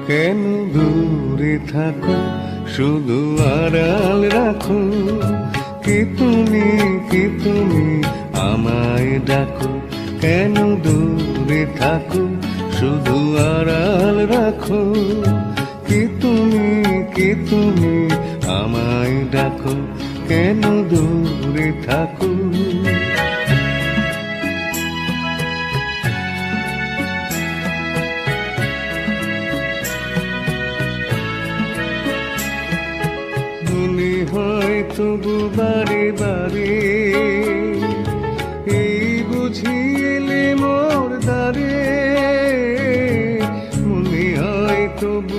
কেন দূরে থাকো, শুধু আড়াল রাখো। কি তুমি আমায় ডাকো, কেন দূরে থাকো, শুধু আড়াল রাখো। কি তুমি আমায় ডাকো, কেন দূরে থাকো। মনে হয় তবু বারে বারে, এই বুঝিলে মোর দ্বারে। মনে হয় তবু